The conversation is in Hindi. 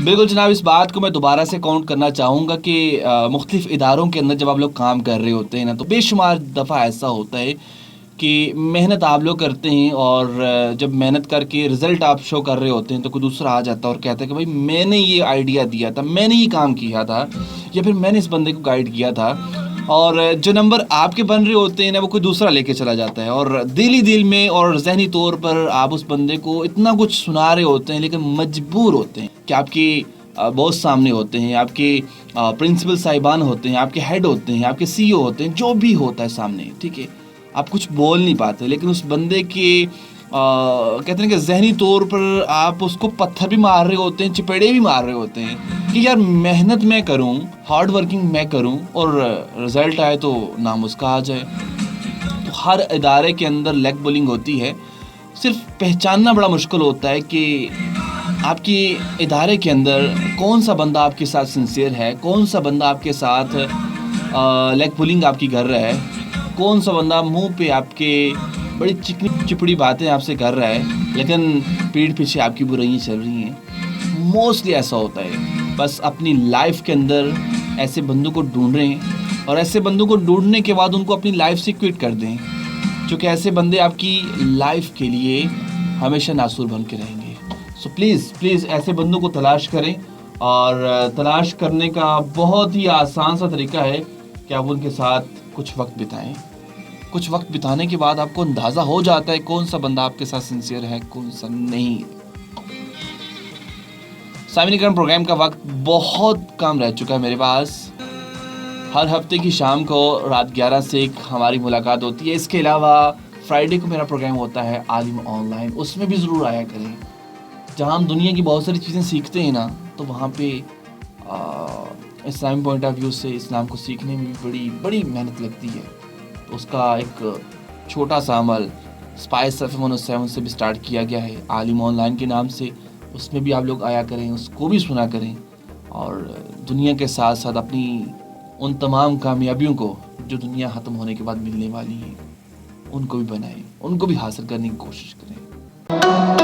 बिल्कुल जनाब, इस बात को मैं दोबारा से काउंट करना चाहूँगा कि मुख्तलिफ़ इदारों के अंदर जब आप लोग काम कर रहे होते हैं ना, तो बेशुमार दफ़ा ऐसा होता है कि मेहनत आप लोग करते हैं और जब मेहनत करके रिज़ल्ट आप शो कर रहे होते हैं तो कोई दूसरा आ जाता है और कहता है कि भाई मैंने ये आइडिया दिया था, मैंने ये काम किया था, या फिर मैंने इस बंदे को गाइड किया था, और जो नंबर आपके बन रहे होते हैं ना वो कोई दूसरा लेके चला जाता है, और दिल ही दिल में और ज़हनी तौर पर आप उस बंदे को इतना कुछ सुना रहे होते हैं, लेकिन मजबूर होते हैं कि आपके बॉस सामने होते हैं, आपके प्रिंसिपल साहिबान होते हैं, आपके हेड होते हैं, आपके सीईओ होते हैं, जो भी होता है सामने, ठीक है, आप कुछ बोल नहीं पाते, लेकिन उस बंदे के कहते हैं कि ज़हनी तौर पर आप उसको पत्थर भी मार रहे होते हैं, चपेड़े भी मार रहे होते हैं कि यार मेहनत मैं करूं, हार्ड वर्किंग मैं करूं और रिज़ल्ट आए तो नाम उसका आ जाए। तो हर इदारे के अंदर लेग बुलिंग होती है। सिर्फ पहचानना बड़ा मुश्किल होता है कि आपकी इदारे के अंदर कौन सा बंदा आपके साथ सिंसियर है, कौन सा बंदा आपके साथ लेग पुलिंग आपकी कर रहा है, कौन सा बंदा मुंह पे आपके बड़ी चिकनी चिपड़ी बातें आपसे कर रहा है लेकिन पीठ पीछे आपकी बुराइयां चल रही हैं। मोस्टली ऐसा होता है। बस अपनी लाइफ के अंदर ऐसे बंदों को ढूंढ रहे हैं और ऐसे बंदों को ढूंढने के बाद उनको अपनी लाइफ से क्विट कर दें, क्योंकि ऐसे बंदे आपकी लाइफ के लिए हमेशा नासूर बन के रहेंगे। सो प्लीज़ ऐसे बंदों को तलाश करें, और तलाश करने का बहुत ही आसान सा तरीका है कि आप उनके साथ कुछ वक्त बिताएं। कुछ वक्त बिताने के बाद आपको अंदाज़ा हो जाता है कौन सा बंदा आपके साथ सिंसियर है, कौन सा नहीं। सामिनीकरण प्रोग्राम का वक्त बहुत कम रह चुका है मेरे पास। हर हफ्ते की शाम को रात 11 से एक हमारी मुलाकात होती है। इसके अलावा फ्राइडे को मेरा प्रोग्राम होता है आलिम ऑनलाइन, उसमें भी ज़रूर आया करें। जहाँ हम दुनिया की बहुत सारी चीज़ें सीखते हैं ना, तो वहाँ पे इस्लामी पॉइंट ऑफ व्यू से इस्लाम को सीखने में भी बड़ी मेहनत लगती है। तो उसका एक छोटा सा अमल स्पाइस FM 107 से भी स्टार्ट किया गया है आलिम ऑनलाइन के नाम से। उसमें भी आप लोग आया करें, उसको भी सुना करें, और दुनिया के साथ साथ अपनी उन तमाम कामयाबियों को जो दुनिया ख़त्म होने के बाद मिलने वाली हैं उनको भी बनाएं, उनको भी हासिल करने की कोशिश करें।